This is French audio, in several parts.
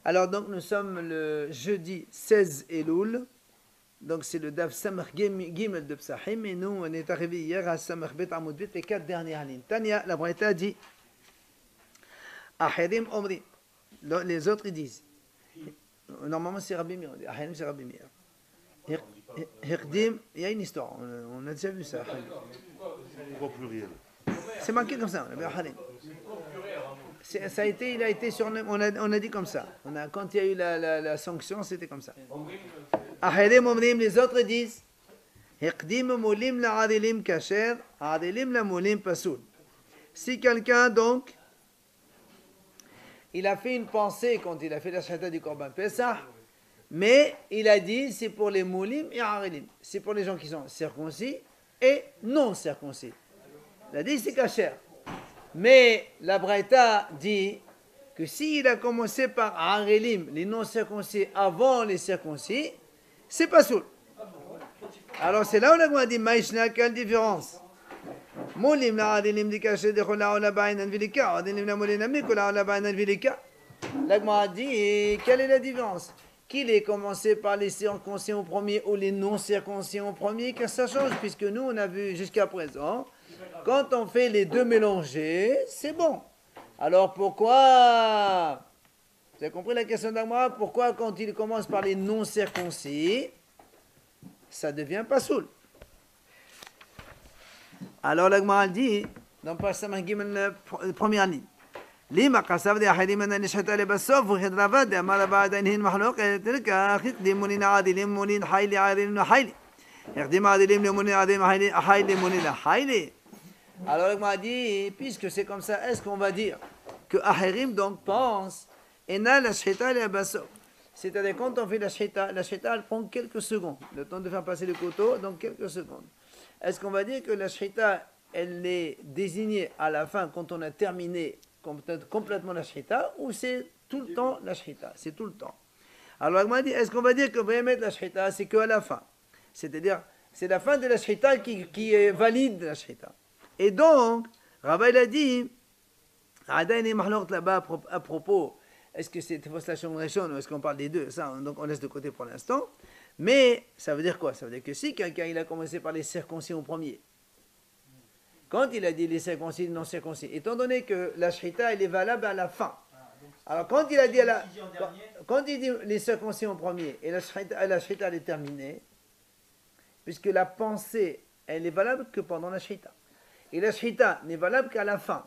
Alors donc nous sommes le jeudi 16 Elul, donc c'est le Daf Samach Gimel de Psahim, et nous on est arrivé hier à Samach Bet Amud Bet, les 4 dernières lignes. Tania, la Braïta dit Aherim Omri, les autres ils disent, normalement c'est Rabbi Meir, Aherim c'est Rabbi Meir. Hirdim, il y a une histoire, on a déjà vu ça. Pourquoi pluriel? C'est marqué comme ça, Aherim. Ça a été, il a été sur, on a dit comme ça. Quand il y a eu la sanction, c'était comme ça. Aherim omrim, les autres disent Hiqdim moulim la adilim kasher, adilim la moulim pasoul. Si quelqu'un donc, il a fait une pensée quand il a fait la shahada du Korban Pesach, mais il a dit c'est pour les moulim et adilim. C'est pour les gens qui sont circoncis et non circoncis. Il a dit c'est kasher. Mais la Braïta dit que s'il a commencé par Harelim, les non-circoncis, avant les circoncis, c'est pas soul. Alors c'est là où la Gemara dit, Maïshna, quelle différence? Moulim la Harelim di caché de Chola Ola Baïn Anvilika, Harelim la Moulim Amik Ola Ola Baïn Anvilika. La Gemara dit, quelle est la différence? Qu'il ait commencé par les circoncis au premier ou les non-circoncis au premier, que ça change, puisque nous on a vu jusqu'à présent. Quand on fait les deux mélangés, c'est bon. Alors pourquoi, vous avez compris la question d'Agmara, pourquoi quand il commence par les non-circoncis, ça devient pas soul? Alors l'Agmara dit, dans Page Samach Gimel, première ligne, Lima kasav de ahirim an nishata le basof v'chedrava de amar ba'ad inhin mahloket tilka chikdim munin adilim munin hayli adilim hayli chikdim adilim le munin adilim hayli munin hayli. Alors il m'a dit, puisque c'est comme ça, est-ce qu'on va dire que Aherim donc pense Ena la shita le basso? C'est-à-dire quand on fait la shita elle prend quelques secondes, le temps de faire passer le couteau, donc quelques secondes. Est-ce qu'on va dire que la shita elle est désignée à la fin quand on a terminé complètement la shita, ou c'est tout le temps la shita? C'est tout le temps. Alors il m'a dit, est-ce qu'on va dire que vraiment la shita c'est qu'à la fin? C'est-à-dire, c'est la fin de la shita qui est valide la shita. Et donc, Rabbi l'a dit, là-bas à propos, est-ce que c'est Fostlachon Rishon ou est-ce qu'on parle des deux? Ça, donc on laisse de côté pour l'instant. Mais ça veut dire quoi? Ça veut dire que si quelqu'un il a commencé par les circoncis au premier, quand il a dit les circoncis, non circoncis, étant donné que la shrita elle est valable à la fin. Alors quand il a dit quand il dit les circoncis au premier et la shrita elle est terminée, puisque la pensée elle est valable que pendant la shrita. Et la shrita n'est valable qu'à la fin.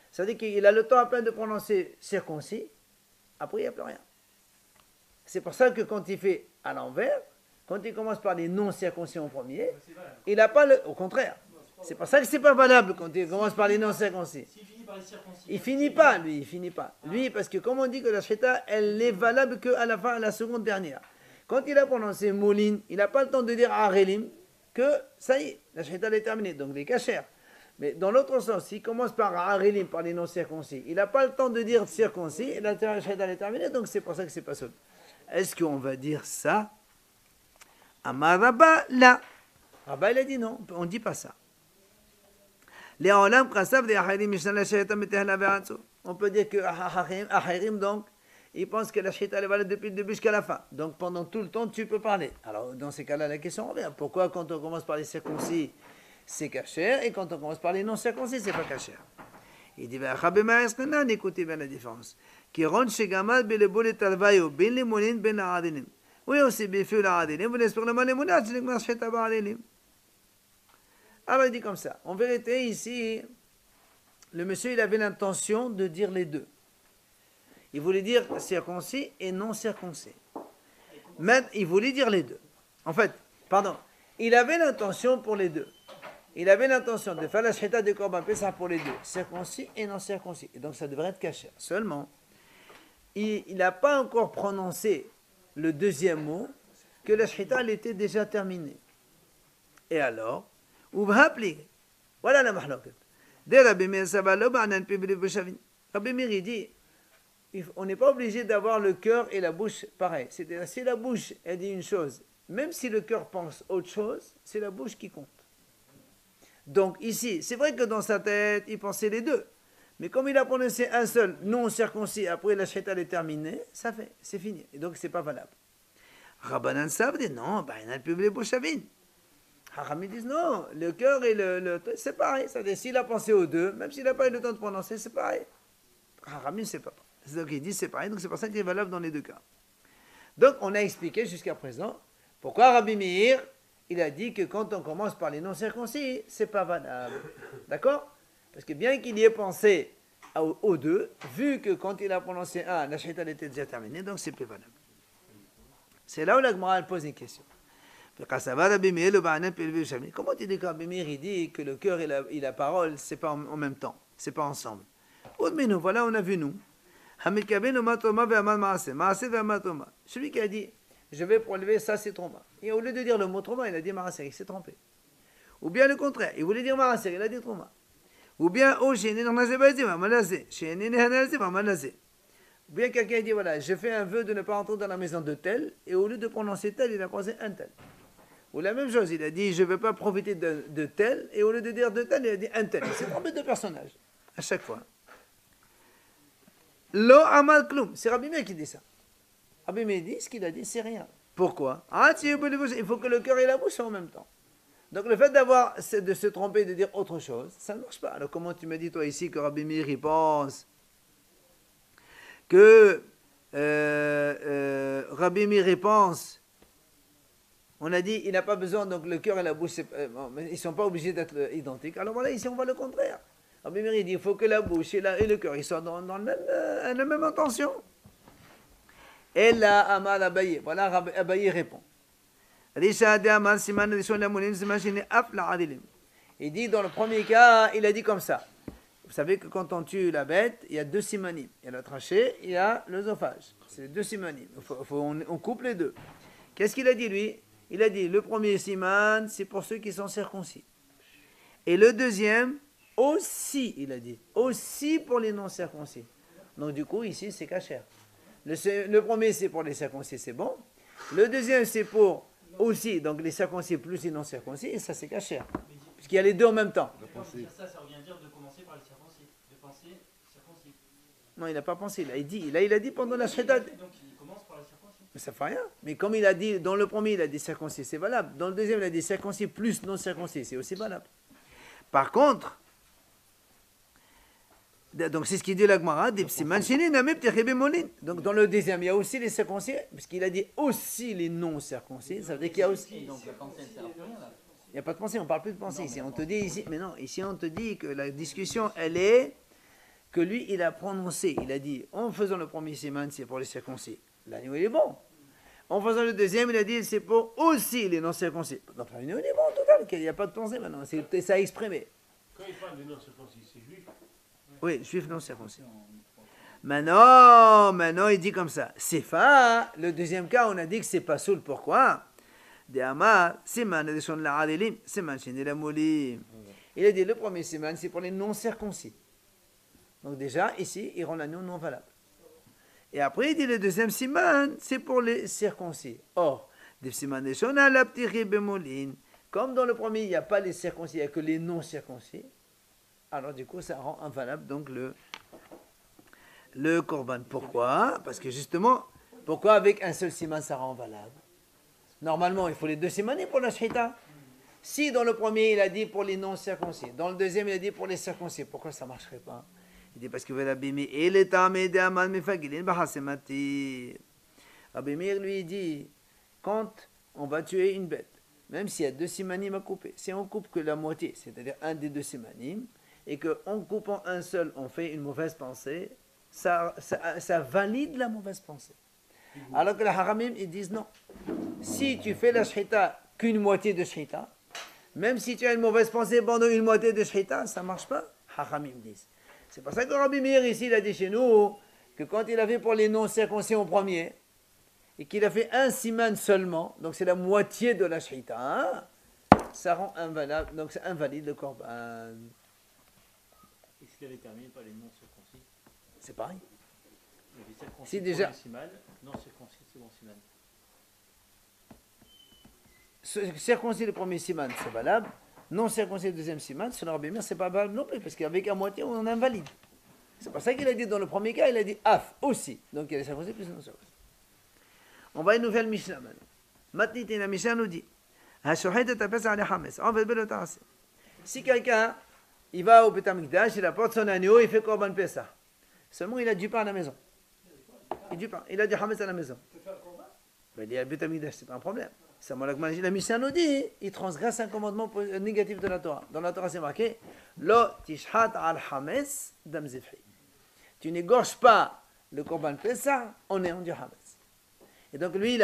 Ça veut dire qu'il a le temps à peine de prononcer circoncis, après il n'y a plus rien. C'est pour ça que quand il fait à l'envers, quand il commence par les non-circoncis en premier, il n'a pas le... Au contraire. C'est pour ça que ce n'est pas valable quand il commence par les non-circoncis. Il finit pas, lui, il finit pas. Lui, parce que comme on dit que la shrita, elle est valable qu'à la fin, à la seconde dernière. Quand il a prononcé moulin, il n'a pas le temps de dire arelim, que ça y est, la shrita est terminée, donc les cachères. Mais dans l'autre sens, s'il commence par Harelim, par les non-circoncis, il n'a pas le temps de dire circoncis, et la shahada est terminée, donc c'est pour ça que c'est pas seul. Est-ce qu'on va dire ça? Amar Rabba, là. Rabba, il a dit non, on ne dit pas ça. On peut dire que Aherim, donc, il pense que la shahada est valable depuis le début jusqu'à la fin. Donc pendant tout le temps, tu peux parler. Alors dans ces cas-là, la question revient. Pourquoi quand on commence par les circoncis, c'est cachère, et quand on commence par les non-circoncis, c'est pas cachère? Il dit, écoutez bien la différence. Oui, aussi, alors il dit comme ça. En vérité, ici, le monsieur, il avait l'intention de dire les deux. Il voulait dire circoncis et non circoncis. Mais il voulait dire les deux. En fait, pardon, il avait l'intention pour les deux. Il avait l'intention de faire la shrita de Korban Pesach pour les deux, circoncis et non circoncis. Et donc ça devrait être caché. Seulement, il n'a pas encore prononcé le deuxième mot, que la shrita elle était déjà terminée. Et alors, voilà la mahloket. Rabbi Meir dit, on n'est pas obligé d'avoir le cœur et la bouche pareil. C'est-à-dire, si la bouche elle dit une chose, même si le cœur pense autre chose, c'est la bouche qui compte. Donc ici, c'est vrai que dans sa tête, il pensait les deux. Mais comme il a prononcé un seul non circoncis, après la shahita est terminée, ça fait, c'est fini. Et donc c'est pas valable. Rabbanan Sab dit non, bah, il y en a le public Bouchavin. Haramim disent non, le cœur et c'est pareil. C'est-à-dire s'il a pensé aux deux, même s'il n'a pas eu le temps de prononcer, c'est pareil. Haramim, c'est pas. Donc ils disent c'est pareil, donc c'est pour ça qu'il est valable dans les deux cas. Donc on a expliqué jusqu'à présent pourquoi Rabbi Meir, il a dit que quand on commence par les non circoncis, c'est pas valable. D'accord? Parce que bien qu'il y ait pensé aux deux, vu que quand il a prononcé un, la shahita était déjà terminée, donc c'est plus valable. C'est là où la Gemara pose une question. Comment tu dis que Rabbi Meir il dit que le cœur et la parole, c'est pas en même temps, c'est pas ensemble? Mais nous, voilà, on a vu nous. Celui qui a dit, je vais prélever ça, c'est Troma. Et au lieu de dire le mot Troma, il a dit Maaser, il s'est trompé. Ou bien le contraire, il voulait dire Maaser, il a dit Troma. Ou bien, ou bien quelqu'un dit, voilà, je fais un vœu de ne pas entrer dans la maison de tel, et au lieu de prononcer tel, il a prononcé un tel. Ou la même chose, il a dit, je ne veux pas profiter de tel, et au lieu de dire de tel, il a dit un tel. Il s'est trompé de personnage, à chaque fois. Lo amal kloum, c'est Rabbi Meir qui dit ça. Rabbi Meir dit, ce qu'il a dit, c'est rien. Pourquoi? Il faut que le cœur et la bouche soient en même temps. Donc le fait de se tromper et de dire autre chose, ça ne marche pas. Alors comment tu me dis toi ici que Rabbi Meir il pense que Rabbi Meir pense, on a dit il n'a pas besoin, donc le cœur et la bouche, ils ne sont pas obligés d'être identiques. Alors voilà, ici on voit le contraire. Rabbi Meir il dit il faut que la bouche et le cœur ils soient dans la même intention. Et là, Amal Abaye, voilà Abaye répond. Il dit dans le premier cas, il a dit comme ça. Vous savez que quand on tue la bête, il y a deux simanim. Il y a la trachée, il y a l'œsophage. C'est deux simanim. On coupe les deux. Qu'est-ce qu'il a dit lui? Il a dit le premier siman, c'est pour ceux qui sont circoncis. Et le deuxième, aussi, il a dit. Aussi pour les non circoncis. Donc du coup, ici, c'est cachère. Le premier, c'est pour les circoncis, c'est bon. Le deuxième, c'est pour aussi, donc les circoncis plus les non circoncis, et ça, c'est cachère. Puisqu'il y a les deux en même temps. Ça revient à dire de commencer par les circoncis. De penser circoncis. Non, il n'a pas pensé. Il a dit pendant la shahita. Donc il commence par les circoncis. Mais ça fait rien. Mais comme il a dit, dans le premier, il a dit circoncis, c'est valable. Dans le deuxième, il a dit circoncis plus non circoncis, c'est aussi valable. Par contre, donc c'est ce qu'il dit la Gemara, donc dans le deuxième, il y a aussi les circoncis, puisqu'il a dit aussi les non circoncis, ça veut dire qu'il y a aussi. Donc la pensée ne sert à rien là. Il n'y a pas de pensée, on ne parle plus de pensée ici. On te dit ici, mais non, ici on te dit que la discussion, elle est que lui, il a prononcé, il a dit, en faisant le premier siman, c'est pour les circoncis. L'agneau, il est bon. En faisant le deuxième, il a dit, c'est pour aussi les non circoncis. Donc l'agneau, il est bon, en total, il n'y a pas de pensée maintenant, c'est ça à exprimer. Quand il parle de non circoncis, c'est juif. Oui, juif non circoncis. Maintenant, il dit comme ça. C'est fa, le deuxième cas, on a dit que c'est pas soul. Pourquoi? Il a dit le premier siman, c'est pour les non circoncis. Donc déjà, ici, il rend l'agneau non valable. Et après, il dit le deuxième siman, c'est pour les circoncis. Or, comme dans le premier, il n'y a pas les circoncis, il n'y a que les non circoncis. Alors du coup, ça rend invalable donc le korban. Pourquoi? Parce que justement, pourquoi avec un seul siman ça rend valable? Normalement, il faut les deux simanim pour la shahita. Si dans le premier, il a dit pour les non circoncis, dans le deuxième, il a dit pour les circoncis, pourquoi ça ne marcherait pas? Il dit parce que Rabbi Meir lui dit, quand on va tuer une bête, même s'il y a deux simanim à couper, si on coupe que la moitié, c'est-à-dire un des deux simanim, et qu'en coupant un seul, on fait une mauvaise pensée, ça valide la mauvaise pensée. Alors que les haramim, ils disent non. Si tu fais la shahita qu'une moitié de shahita, même si tu as une mauvaise pensée pendant une moitié de shahita, ça ne marche pas. Haramim disent. C'est pour ça que Rabbi Meir ici, il a dit chez nous, que quand il a fait pour les non-circoncis au premier, et qu'il a fait un siman seulement, donc c'est la moitié de la shahita, hein, ça rend invalide, donc c'est invalide le korban. Est-ce qu'il avait terminé par les non circoncis? C'est pareil. Il y avait circoncis Si pour déjà. le siman, non circoncis second siman. Circoncis le premier siman, c'est valable. Non circoncis le deuxième siman, selon Rabbi Meir, c'est pas valable non plus, parce qu'avec à moitié, on invalide. C'est pour ça qu'il a dit dans le premier cas, il a dit af aussi. Donc il y a les circoncis plus une chose. On va à une nouvelle Mishnah maintenant. Maintenant, la Mishnah nous dit si quelqu'un il va au Beth Amikdash, il apporte son agneau, il fait Korban Pessah. Seulement il a du pain à la maison. Il a du Hametz à la maison. Ben, il y a le Beth Amikdash, c'est pas un problème. Seulement la Mishnah nous dit il transgresse un commandement négatif de la Torah. Dans la Torah c'est marqué Lo tishhat al Hametz dam zifri. Tu n'égorges pas le Korban Pessah en ayant du Hametz. Et donc lui, il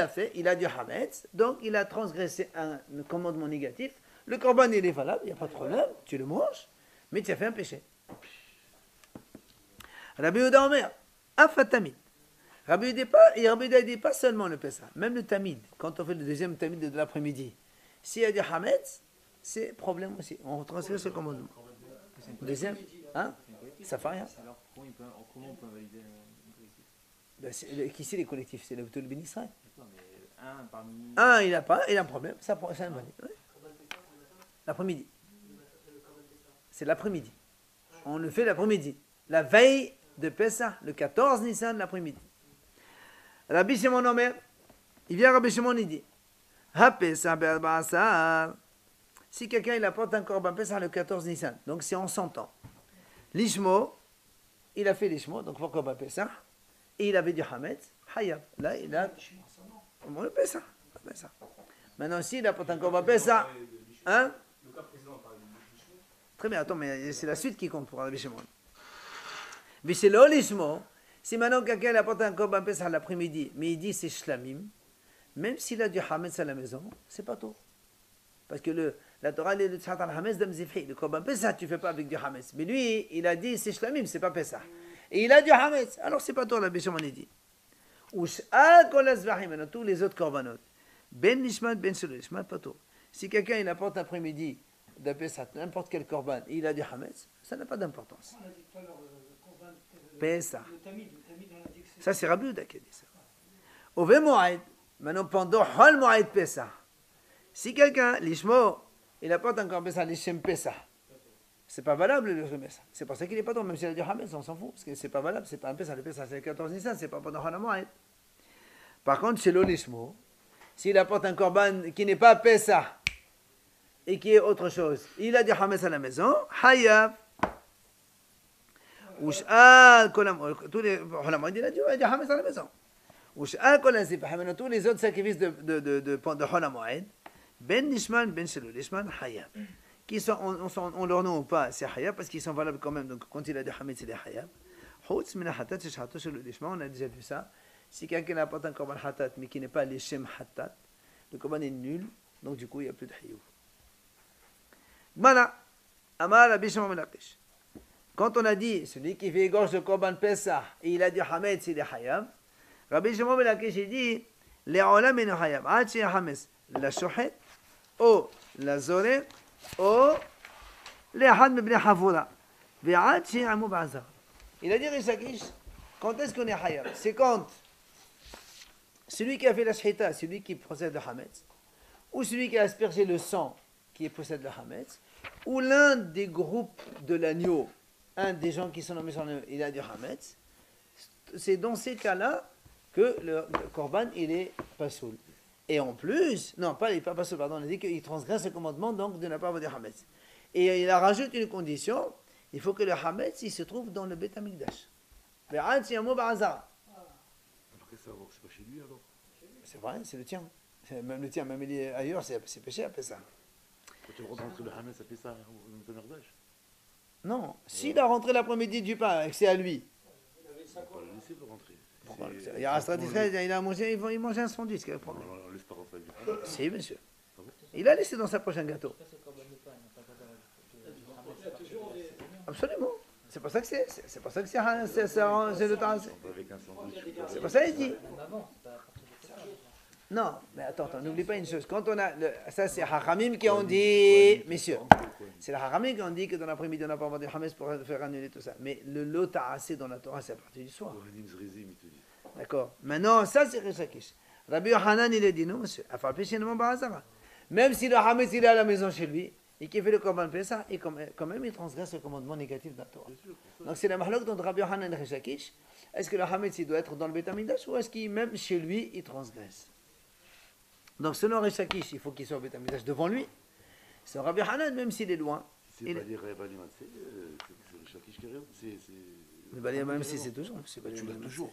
a du Hametz, donc il a transgressé un commandement négatif. Le Korban, il est valable, il n'y a pas de problème, tu le manges, mais tu as fait un péché. Rabbi Yehuda Omer, Afa Tamid. Rabbi Yehuda dit pas seulement le Pessah, même le Tamid, quand on fait le deuxième Tamid de l'après-midi. S'il y a du Hametz, c'est problème aussi, on transgresse ce commandement. Deuxième, hein? Ça fait rien. Alors comment on peut invalider un collectif? Ben, qui c'est les collectifs? C'est le Ben Israël. D'accord, mais un parmi... Un, il a un problème, ça invalide. Ouais. L'après-midi. C'est l'après-midi. On le fait l'après-midi. La veille de Pessah, le 14 Nissan, l'après-midi. Rabbi Shimon Omer, il vient Rabbi Shimon, il dit Ha Pessah be'arba'asar. Si quelqu'un il apporte un korban Pessah le 14 Nissan, donc c'est en 100 ans. L'Ishmo, il a fait l'Ishmo, donc pour korban Pessah, et il avait du Hametz, Hayab. Là, il a. Comment le Pessah? Maintenant, s'il apporte un korban Pessah, hein? Très bien, attends, mais c'est la suite qui compte pour Rabbi Shimon. Mais c'est l'Ishmo. Si maintenant quelqu'un apporte un korban Pessah l'après-midi, mais il dit c'est shlamim, même s'il a du Hametz à la maison, c'est pas tout. Parce que la Torah, elle est le Tzat al-Hametz dam zifri. Le korban Pessah, tu ne fais pas avec du Hametz. Mais lui, il a dit c'est shlamim, c'est pas Pessah. Et il a du Hametz. Alors c'est pas toi, Rabbi Shimon dit. Ush'al kol azvahim, maintenant tous les autres korbanot. Ben nishmat, ben shelo nishmat, pas tout. Si quelqu'un il apporte après-midi de Pessah, n'importe quel korban, et il a du Hametz, ça n'a pas d'importance. On a dit tout à l'heure, Pessah. le tamid, on a dit que c'est... Ça, c'est Rabbi Yehuda qui a dit ça. Ove Moed, maintenant pendant Hol Moed Pessah, si quelqu'un, l'Ishmo, il apporte encore Pessah, l'Ishem Pessah, c'est pas valable le Pessah. C'est pour ça qu'il n'est pas dans, même s'il a du Hametz, on s'en fout, parce que c'est pas valable, c'est pas un Pessah, le Pessah c'est le 14 Nissan, c'est pas pendant Hol Moed. Par contre, chez l'Ishmo, s'il apporte un korban qui n'est pas Pessah, et qui est autre chose, il a du Hametz à la maison, Hayab. Tous les il a du Hametz à la maison. Tous les autres sacrifices de Hol Moed, Ben Nishman, Ben Shelo Nishman, Hayab. Qui sont, on leur nom ou pas, c'est Hayab, parce qu'ils sont valables quand même. Donc quand il a du Hametz, c'est Hayab. Chutz min hatat sheshato shelo Nishman, on a déjà vu ça. Si quelqu'un apporte un korban hatat, mais qui n'est pas l'Ishem hatat, le korban est nul, donc du coup il n'y a plus de Hayab. Voilà. Amar Rabbi Shimon ben Lakish. Quand on a dit, celui qui fait égorge de Korban Pessah, et il a du Hametz, il est Hayab, Rabbi Shimon ben Lakish, il dit, les olam en Hayab, ad shey Hametz, la shochet, ou la zoreh, ou les had mebnei Havura, ve'ad shey amu ba'azar. Il a dit, Rish Lakish, quand est-ce qu'on est Hayab? C'est quand celui qui a fait la shchita, celui qui possède le Hametz, ou celui qui a aspergé le sang, qui possède le Hametz, ou l'un des groupes de l'agneau, un des gens qui sont nommés sur l'agneau, il a du Hametz, c'est dans ces cas-là que le korban, il est pasoul. Et en plus, non, pas il n'est pas pasoul, pardon, on a dit qu'il transgresse le commandement, donc de ne pas avoir du Hametz. Et il a rajouté une condition, il faut que le Hametz, il se trouve dans le Beth Amikdash. Après ça, c'est pas chez lui alors. C'est vrai, c'est le tien. Même le tien, même il est ailleurs, c'est péché après ça. Quand tu rentres le Hametz, ça fait ça dans ton erdage. Non, s'il a rentré l'après-midi du pain, c'est à lui. On va pas le laisser le rentrer. Il y a Astrid Israël, il a mangé, il mange un sandwich, quel est le problème? On laisse pas rentrer du pain. Si, monsieur. Il a laissé dans sa prochaine gâteau. Absolument. C'est pour ça que c'est pour ça que c'est le temps. Avec un sandwich. C'est pour ça qu'il dit. Non, mais attends, n'oublie pas une chose. Quand on a ça, c'est Hachamim qui ont dit, messieurs, c'est les Hachamim qui ont dit que dans l'après-midi on n'a pas avoir de Hametz pour faire annuler tout ça. Mais le lot assez dans la Torah, c'est à partir du soir. D'accord. Maintenant, ça c'est Rish Lakish. Rabbi Yohanan, il a dit non, monsieur. Même si le Hametz il est à la maison chez lui, et qui fait le Korban Pessah, et quand même il transgresse le commandement négatif de la Torah. Donc c'est la mahlok dont Rabbi Yochanan et Rish Lakish. Est-ce que le Hametz il doit être dans le Beit HaMikdash ou est-ce qu'il, même chez lui, il transgresse? Donc selon Rish Lakish, il faut qu'il soit au Beit HaMikdash devant lui. Selon Rabbi Yochanan, même s'il est loin. C'est pas dire Bali Matzeh, c'est Rish Lakish qui rêve. Le Bali Matzeh, c'est toujours. Tu l'as toujours.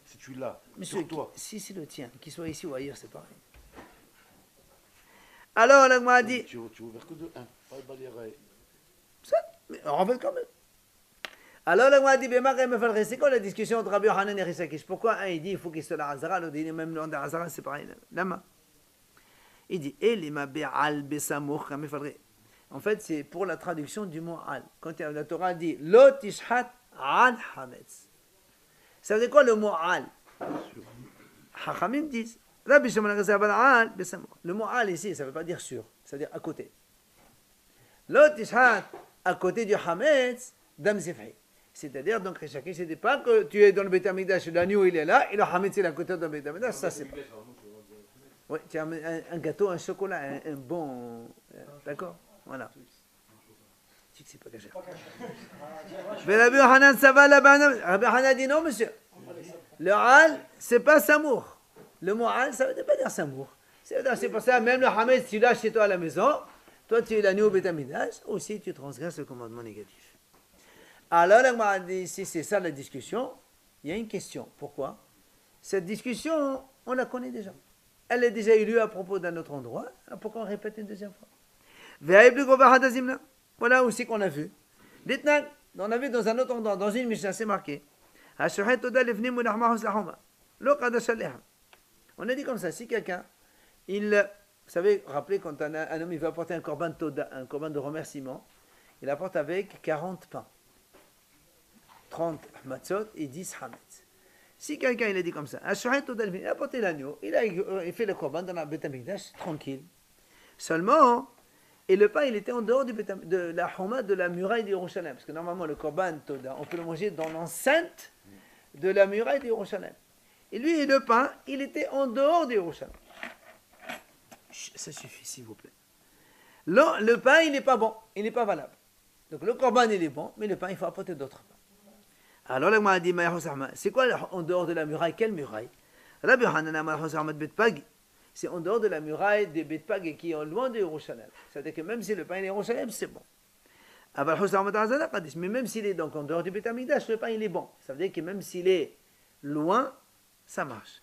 Si tu l'as, Monsieur, sur toi. si c'est le tien, qu'il soit ici ou ailleurs, c'est pareil. Alors, la Gemara dit. Tu ouvres que de 1, pas le Bali Ray. Ça, mais on rappelle quand même. Alors, la Gemara dit, c'est quoi la discussion entre Rabbi Yochanan et Rish Lakish? Pourquoi un il dit il faut qu'il soit la Hazara, l'autre il dit même le Hazara, c'est pareil. Lama. Il dit, en fait, c'est pour la traduction du mot al. Quand la Torah dit Lo tishhat al hametz. Ça veut dire quoi le mot al? Hachamim disent Rabbi Shimon al besamour. Le mot al ici, ça ne veut pas dire sur, ça veut dire à côté. Lo tishhat à côté du hametz dam zifhi. C'est-à-dire, donc, chacun, ce n'est pas que tu es dans le Beit HaMikdash, l'agneau il est là, et le hametz il est à côté dans le Beit HaMikdash, ça c'est pas. Oui, tu as un gâteau, un chocolat, un bon. D'accord? Voilà. Tu sais pas caché. Mais Rabbi Yochanan, ça va là-bas? Rabbi Yochanan dit non, monsieur. Le al, c'est pas samour. Le mot al, ça veut pas dire samour. C'est pour ça, même le hametz, tu l'as chez toi à la maison, toi tu es l'agneau au Beit HaMikdash, aussi tu transgresses le commandement négatif. Alors, si c'est ça la discussion, il y a une question. Pourquoi? Cette discussion, on la connaît déjà. Elle a déjà eu lieu à propos d'un autre endroit. Pourquoi on répète une deuxième fois? Voilà aussi qu'on a vu. Dites-nous, on a vu dans un autre endroit, dans une Mishnah, c'est marqué. On a dit comme ça, si quelqu'un, vous savez, rappelez quand un homme il veut apporter un korban toda, un korban de remerciement, il apporte avec 40 pains, 30 matzot et 10 hametz. Si quelqu'un il a dit comme ça, il a apporté l'agneau, il fait le korban dans la Beit HaMikdash, tranquille. Seulement, et le pain il était en dehors de la Homa, de la muraille d'Yerushalayim. Parce que normalement le korban Toda, on peut le manger dans l'enceinte de la muraille d'Yerushalayim. Et lui, le pain, il était en dehors d'Yerushalayim. Ça suffit, s'il vous plaît. Le pain, il n'est pas bon, il n'est pas valable. Donc le korban, il est bon, mais le pain, il faut apporter d'autres pains. Alors là, m'a dit, c'est quoi en dehors de la muraille? Quelle muraille? C'est en dehors de la muraille des Betpag qui est loin de Yerushalayim. C'est-à-dire que même si le pain est Yerushalayim, c'est bon. Mais même s'il est donc en dehors du Beit HaMikdash, le pain il est bon. Ça veut dire que même s'il est loin, ça marche.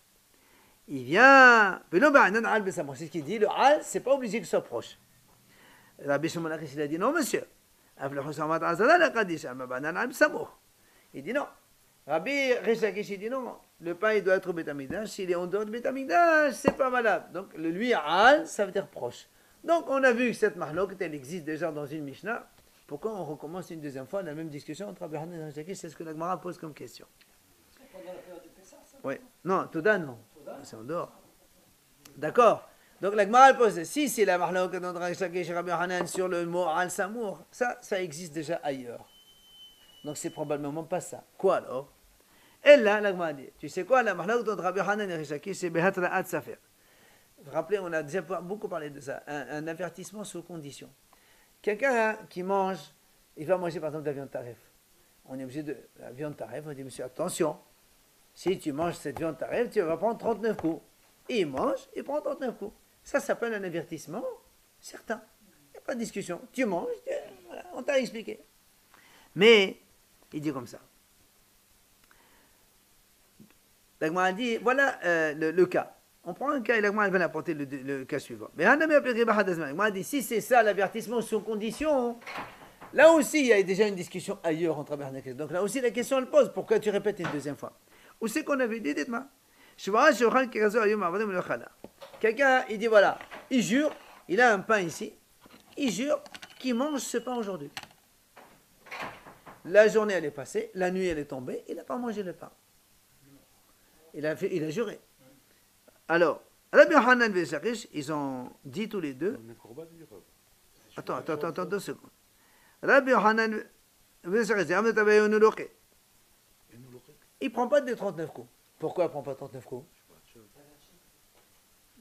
Il vient. C'est ce qu'il dit. Le al, c'est pas obligé qu'il soit proche. Rabbi Shimon il a dit non, monsieur. Il dit non. Rabbi Rish Lakish dit non. Le pain il doit être au Beit HaMikdash. S'il est en dehors du Beit HaMikdash, c'est pas malade. Donc lui al, ça veut dire proche. Donc on a vu que cette mahlok, elle existe déjà dans une Mishnah. Pourquoi on recommence une deuxième fois la même discussion entre Rabbi Yochanan et Rish Lakish? C'est ce que la Gemara pose comme question. C'est pendant la période du Pessah, ça? Oui. Non, Toda non. C'est en dehors. D'accord. Donc la Gemara pose, si c'est la mahlok entre Rish Lakish et Rabbi Yochanan sur le mot al samour, ça existe déjà ailleurs. Donc c'est probablement pas ça. Quoi alors? Et là, la Gemara dit, tu sais quoi, la mahlok entre Rabbi Yochanan et Rish Lakish, c'est behatra'at safer. Vous vous rappelez, on a déjà beaucoup parlé de ça, un avertissement sous condition. Quelqu'un qui mange, il va manger par exemple de la viande taref. On est obligé de la viande taref, on dit monsieur attention, si tu manges cette viande taref, tu vas prendre 39 coups. Et il mange, il prend 39 coups. Ça s'appelle un avertissement certain. Il n'y a pas de discussion. Tu manges, voilà, on t'a expliqué. Mais, il dit comme ça. La Gemara dit, voilà le cas. On prend un cas et la Gemara va apporter le cas suivant. Mais la Gemara dit, si c'est ça l'avertissement sous condition, là aussi il y a déjà une discussion ailleurs entre Rabbi Yochanan et Rish Lakish. Donc là aussi la question elle pose, pourquoi tu répètes une deuxième fois? Où c'est qu'on avait dit, dites-moi. Quelqu'un, il dit voilà, il jure, il a un pain ici, il jure qu'il mange ce pain aujourd'hui. La journée elle est passée, la nuit elle est tombée, il n'a pas mangé le pain. Il a juré. Alors, Rabbi Yochanan et Rish Lakish, ils ont dit tous les deux. Attends, 2 secondes. Rabbi Yochanan et Rish Lakish, il ne prend pas des 39 coups. Pourquoi il ne prend pas 39 coups?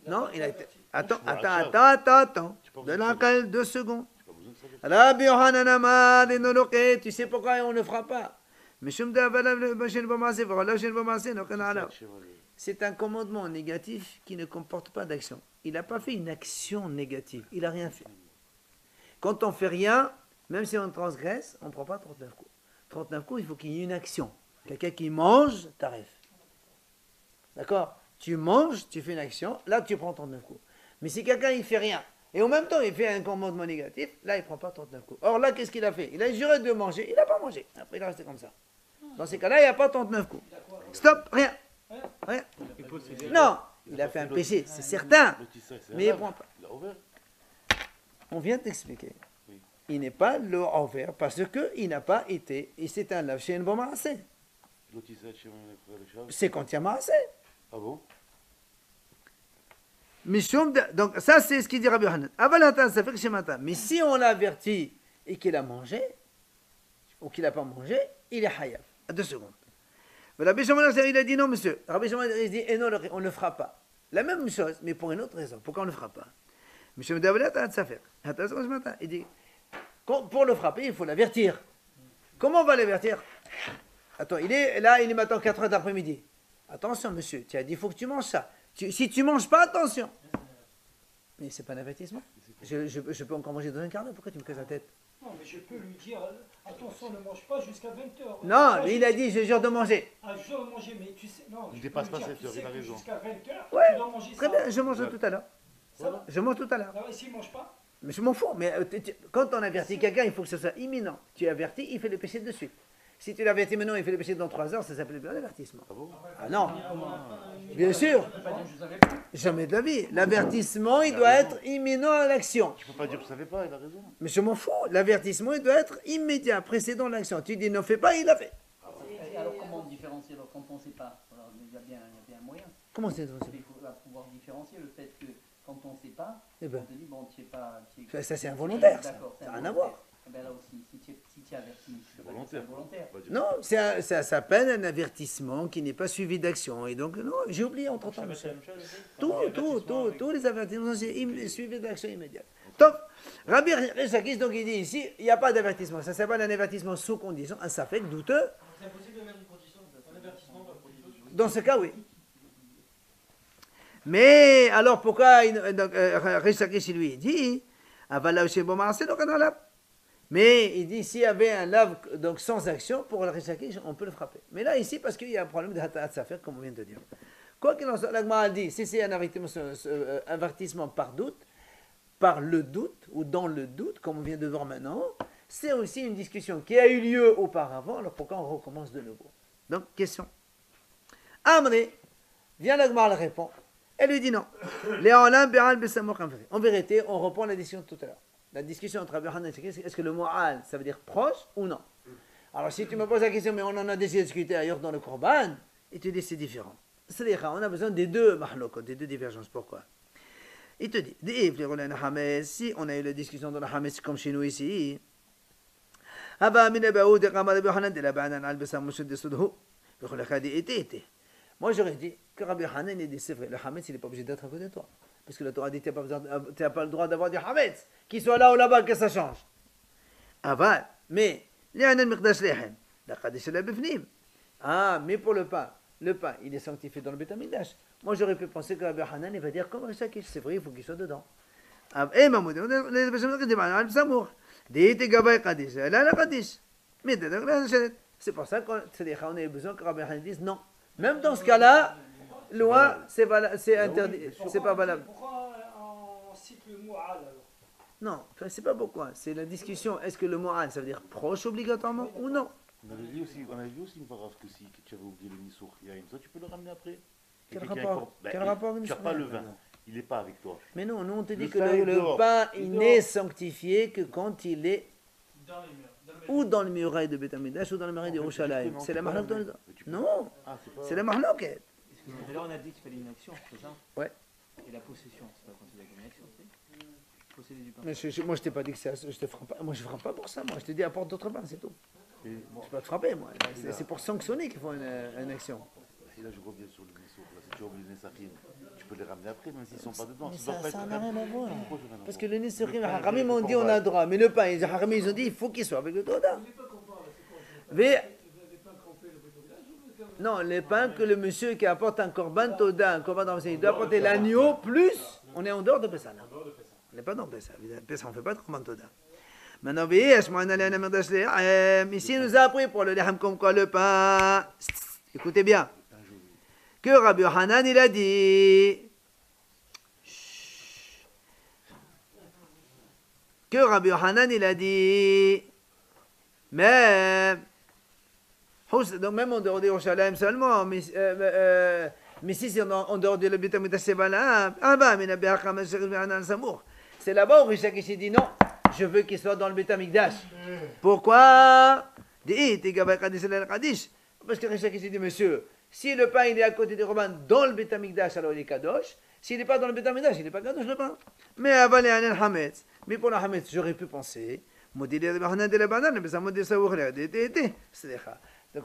Non, il a été. Attends. De la 2 secondes. Rabbi Yohanan Amar, tu sais pourquoi on ne fera pas? C'est un commandement négatif qui ne comporte pas d'action. Il n'a pas fait une action négative, il n'a rien fait. Quand on fait rien, même si on transgresse, on ne prend pas 39 coups. 39 coups, il faut qu'il y ait une action. Quelqu'un qui mange, t'arrêtes. D'accord? Tu manges, tu fais une action, là tu prends 39 coups. Mais si quelqu'un il fait rien, et en même temps il fait un commandement négatif, là il ne prend pas 39 coups. Or là, qu'est-ce qu'il a fait? Il a juré de manger, il n'a pas mangé. Après il est resté comme ça. Dans ces cas-là, il n'y a pas 39 coups. Stop, rien. Rien. Non, il a fait un péché, c'est certain. Mais il ne prend pas. On vient d'expliquer. Il n'est pas le envers parce qu'il n'a pas été, et c'est un lave chez une bonne assez. C'est quand il y a massé. Ah bon? Donc ça c'est ce qu'il dit Rabbi Yohanan. Ça fait que chez matin. Mais si on l'avertit et qu'il a mangé, ou qu'il n'a pas mangé, il est hayab. À 2 secondes. Mais Rabbi Shimon il a dit non monsieur. Rabbi Shimon il dit et non, on ne le fera pas. La même chose, mais pour une autre raison. Pourquoi on ne le fera pas? Monsieur il dit pour le frapper, il faut l'avertir. Comment on va l'avertir? Attends, il est maintenant 4 heures d'après-midi. Attention, monsieur, tu as dit, il faut que tu manges ça. Si tu ne manges pas, attention. Mais c'est pas un avertissement. Je peux encore manger dans un quart d'heure. Pourquoi tu me casses la tête? Non, mais je peux lui dire, attention, ne mange pas jusqu'à 20h. Non, lui, il a dit, je jure de manger. Ah, je dois manger, mais tu sais, non. Il ne dépasse pas 7 heures, il a raison. Jusqu'à 20h, Ouais, tu dois manger très ça. bien, je mange tout à l'heure. Ça va? Je mange tout à l'heure. Ah ouais, s'il ne mange pas? Mais je m'en fous. Mais quand on avertit quelqu'un, il faut que ce soit imminent. Tu avertis, il fait le péché de suite. Si tu l'avertis maintenant, il fait le péché dans 3 heures, ça s'appelle bien l'avertissement. Ah bon? Ah non. Bien sûr. Jamais de la vie. L'avertissement, il doit être imminent à l'action. Je ne peux pas dire que je ne savais pas, il a raison. Mais je m'en fous. L'avertissement, il doit être immédiat, précédent l'action. Tu dis ne fais pas, il l'a fait. Et alors comment différencier alors, quand on ne sait pas? Alors, il y a bien un moyen. Comment c'est Il faut pouvoir différencier le fait que quand on ne sait pas, Eh ben. on te dit bon, tu n'es pas. Ça, c'est involontaire. Ça D'accord, c'est n'a rien à voir. Eh ben là aussi, si tu es averti, C'est volontaire. Non, ça s'appelle un avertissement qui n'est pas suivi d'action. Et donc, non, j'ai oublié entre-temps. Tous les avertissements, c'est suivi d'action immédiate. Donc, Rabbi Rishakis, donc il dit ici, il n'y a pas d'avertissement. Ça s'appelle un avertissement sous condition, un safek douteux. C'est impossible de mettre une condition, un avertissement par condition. Dans ce cas, oui. Mais, alors pourquoi Rishakis, lui, il dit, mais il dit, s'il y avait un lave donc sans action, pour le Rishakis, on peut le frapper. Mais là, ici, parce qu'il y a un problème de Hatat Safer, comme on vient de dire. Quoi qu'il en soit, l'Agma a dit, si c'est un avertissement par doute, par le doute, ou dans le doute, comme on vient de voir maintenant, c'est aussi une discussion qui a eu lieu auparavant, alors pourquoi on recommence de nouveau? Donc, question. Amré, vient l'Agma, elle répond. Elle lui dit non. En vérité, on reprend la discussion de tout à l'heure. La discussion entre Rabbi Yohanan et Rishakis, est-ce que le mot al, ça veut dire proche ou non? Alors si tu me poses la question, mais on en a déjà discuté ailleurs dans le Korban, et tu dis c'est différent. C'est-à-dire, on a besoin des deux mahlokot, des deux divergences. Pourquoi? Il te dit, si on a eu la discussion dans la Hametz comme chez nous ici, moi j'aurais dit que Rabbi Yohanan il dit c'est vrai, le Hametz il n'est pas obligé d'être à côté de toi. Parce que la Torah dit tu n'as pas le droit d'avoir du Hametz, qu'il soit là ou là-bas, que ça change. Mais, mais pour le pain, il est sanctifié dans le Beth Amikdash. Moi j'aurais pu penser que Rabbi Yohanan il va dire comme ça, c'est vrai, il faut qu'il soit dedans. C'est pour ça qu'on a besoin que Rabbi Yohanan dise non. Même dans ce cas-là, loi, c'est interdit, c'est pas valable. Pourquoi on cite le mot al alors? Non, c'est pas pourquoi. C'est la discussion. Est-ce que le mot al, ça veut dire proche obligatoirement ou non? On avait vu aussi une paragraphe que si tu avais oublié le Nissour, il y a une, ça tu peux le ramener après. Quel rapport Tu n'as pas le vin, il n'est pas avec toi. Mais non, nous on te dit que pain est le dehors. pain, il n'est sanctifié que quand il est Dans les murs. ou dans le muraille de Beth Amikdash ou dans le muraille de Yerushalayim. C'est la mahlok dans les deux. Non, Ah, c'est la mahlok. Tout à l'heure, on a dit qu'il fallait une action, c'est ça? Ouais. Et la possession, c'est pas considéré comme une action, c'est posséder du pain. Mais moi je t'ai pas dit que je te frappe pas. Moi je frappe pas pour ça. Moi je te dis apporte d'autres pains, c'est tout. Et Je peux pas te frapper moi. C'est pour sanctionner qu'il faut une action. Et là, je reviens sur le Nessour. Là, si tu as oublié les Nesachim, tu peux les ramener après, même s'ils ne sont pas dedans. Mais Ça doit pas ça être n'a rien à voir. Pourquoi ça n'a rien à Parce voir que le Nisrim, Le pain, Haramim le ont dit on a le droit, mais le pain, les Haramim ils ont dit il faut qu'il soit avec le Toda. Non, les pains que le monsieur qui apporte un korban Toda, un korban d'enfant, il doit apporter l'agneau plus, on est en dehors de Pessah. On n'est pas dans Pessah. Pessah, on ne fait pas de korban Toda. Maintenant, ici, il nous a appris pour le leham comme quoi le pain. Écoutez bien. Que Rabbi Hanan, il a dit. Que Rabbi Hanan, il a dit. Donc, même en dehors de Yerushalayim seulement, mais si c'est en dehors de l'Beit HaMikdash, c'est valable. C'est là-bas où Rishak s'est dit non. Je veux qu'il soit dans le Beit HaMikdash. Pourquoi? Parce que Rishak s'est dit, monsieur, si le pain il est à côté du Roman dans le Beit HaMikdash, alors il est Kadosh. S'il n'est pas dans le Beit HaMikdash, il n'est pas Kadosh le pain. Mais avalé un Hametz. Mais pour le Hametz, j'aurais pu penser. Donc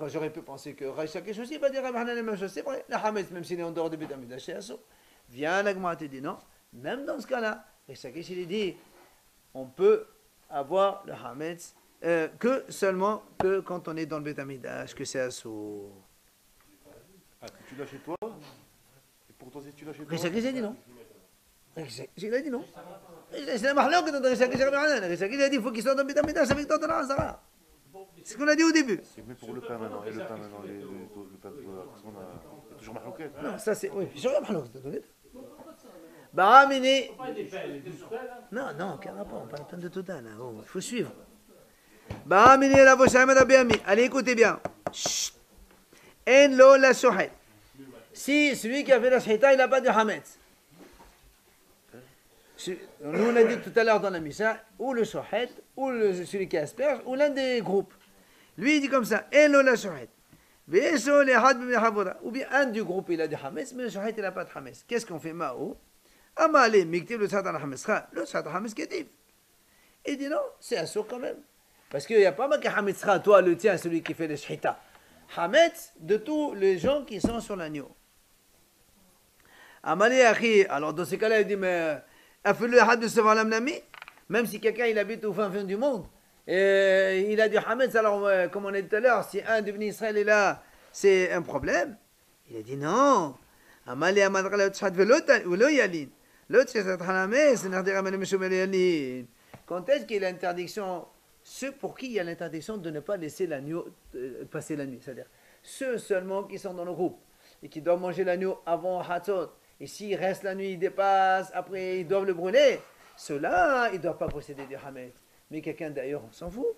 j'aurais pu penser que Rishak aussi va dire à la même chose. C'est vrai, le Hametz, même s'il est en dehors du Beit HaMikdash, c'est assaut. Viens, la Gemara te dit non. Même dans ce cas-là, Rishak il dit. On peut avoir le Hametz que seulement que quand on est dans le Beit HaMikdash, que c'est assourd. Ah, tu l'as chez toi? Et pourtant, si tu l'as chez toi? Rishak il a dit non. Rishak il a dit non. C'est la mahlouk de Rishak il a dit il faut qu'il soit dans le Beit HaMikdash avec toi dans la Hazara. C'est ce qu'on a dit au début. Mais pour le pain maintenant, et le pain maintenant, le pain de Torah, parce qu'on a toujours mahlouket. Non, ça c'est. Oui, je regarde mahlouk de Torah. Baramini. Non, non, aucun rapport, on parle pas de total, là. Oh, il faut suivre. Baramini la Voshaim Rabiami. Allez, écoutez bien. En lo la shohet. Si celui qui a fait la shhita, il n'a pas de hametz. Nous, on a dit tout à l'heure dans la Misha, ou le shohet, ou celui qui asperge, ou l'un des groupes. Lui, il dit comme ça. En lo la shohet. Ou bien un du groupe, il a du hametz, mais le shohet, il n'a pas de hametz. Qu'est-ce qu'on fait, Mao? Amalé, Miktiv, le Satan Hametzra, le Satan Hamezketiv. Il dit non, c'est un sourd quand même. Parce qu'il n'y a pas marqué Hametzra, toi, le tien, celui qui fait le Shhita. Hametz, de tous les gens qui sont sur l'agneau. Amalé, Akhi, alors dans ce cas-là, il dit, mais, Afelu Ahad de Sevalam Nami, même si quelqu'un il habite au fin du monde, et il a du Hametz, alors, comme on a dit tout à l'heure, si un devenu Israël est là, c'est un problème. Il a dit non. Amalé, Amadra, le Tchad, Velo Yalin. Quand est-ce qu'il y a l'interdiction? Ceux pour qui il y a l'interdiction de ne pas laisser l'agneau passer la nuit. C'est-à-dire ceux seulement qui sont dans le groupe et qui doivent manger l'agneau avant Hatzot. Et s'ils restent la nuit, ils dépassent, après ils doivent le brûler. Ceux-là, ils ne doivent pas posséder des hametz. Mais quelqu'un d'ailleurs, on s'en fout.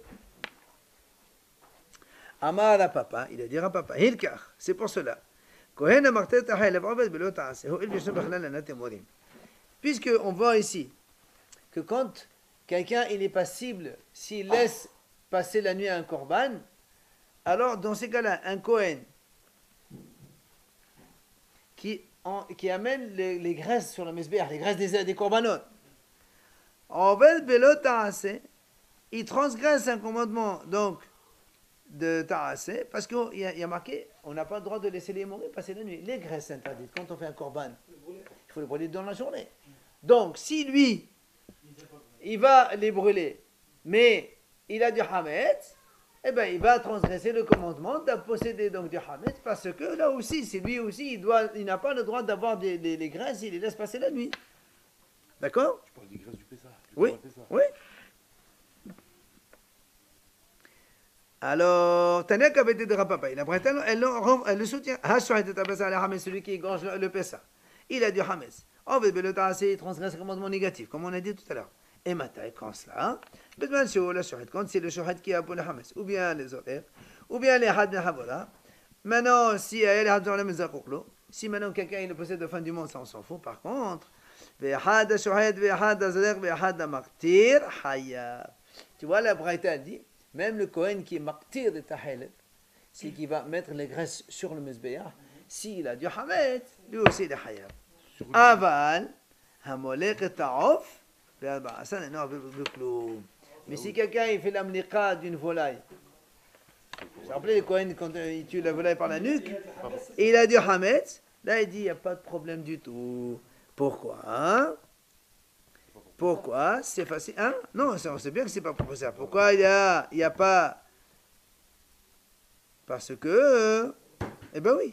Amar à papa, il a dit à papa, Hilkar, c'est pour cela. Puisqu'on voit ici que quand quelqu'un il est passible, s'il laisse passer la nuit à un korban, alors dans ces cas-là, un Kohen qui amène les graisses sur le mesbéach, les graisses des korbanot, il transgresse un commandement donc de ta'aseh, parce qu'il y a marqué, on n'a pas le droit de laisser les mourir passer la nuit. Les graisses interdites, quand on fait un korban, il faut les brûler dans la journée. Donc, si lui, il va les brûler, mais il a du hametz, eh bien, il va transgresser le commandement de posséder donc du hametz, parce que là aussi, c'est lui aussi, il n'a pas le droit d'avoir des graisses, il les laisse passer la nuit. D'accord? Tu parles des graisses du Pessah. Oui, oui. Alors, Tania qui avait été de Rapapa, il a elle le soutient. Celui qui égorge le Pessah. Il a du hametz. Il transgresse le commandement négatif, comme on a dit tout à l'heure. Et maintenant, quand cela, quand c'est le shohet qui a pour le hametz, ou bien les autres, ou bien les had havola. Maintenant, si si maintenant quelqu'un il possède la fin du monde, ça on s'en fout. Par contre, tu vois, la Braïta dit, même le Kohen qui est martyr de Tahelet, c'est qui va mettre les graisses sur le Mezbeah, s'il a du hametz, lui aussi il est hayab. Aval, hamolek ta'of, mais si quelqu'un il fait l'amliqa d'une volaille, Vous vous rappelez les Kohen quand il tue la volaille par la nuque, et il a dit Hametz, là il dit il n'y a pas de problème du tout. Pourquoi hein? Pourquoi? C'est facile. Hein? Non, on sait bien que c'est pas pour ça. Pourquoi il y a pas? Parce que. Eh ben oui.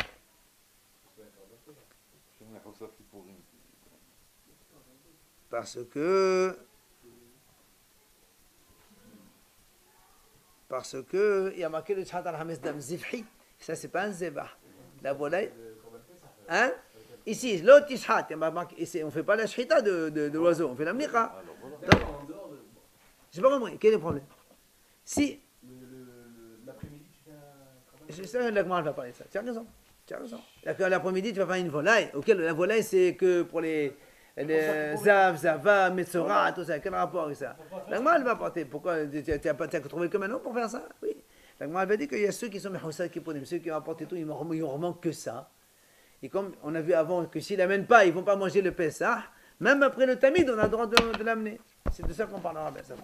Parce que il y a marqué le Tchat al-Hametz dam zifhi. Ça, c'est pas un zebah. La volaille. Hein? Ici, l'autre ishat, on ne fait pas la shhita de l'oiseau, on fait la mniqa. J'ai pas compris, quel est le problème? Si. L'après-midi, tu fais un travail. C'est ça, l'Agmara va parler de ça. Tu as raison. L'après-midi, tu vas faire une volaille. Ok, la volaille, c'est que pour les Zav, Zava, Metzora, tout ça. Quel rapport avec ça? L'Agmara va porter. Pourquoi? Tu n'as trouvé que maintenant pour faire ça? Oui. L'Agmara va dire qu'il y a ceux qui sont Mehoussad qui podem, ceux qui ont apporté tout, ils n'en manquent que ça. Et comme on a vu avant que s'ils n'amènent pas, ils ne vont pas manger le Pessah, même après le Tamid, on a le droit de l'amener. C'est de ça qu'on parlera. Ben, ça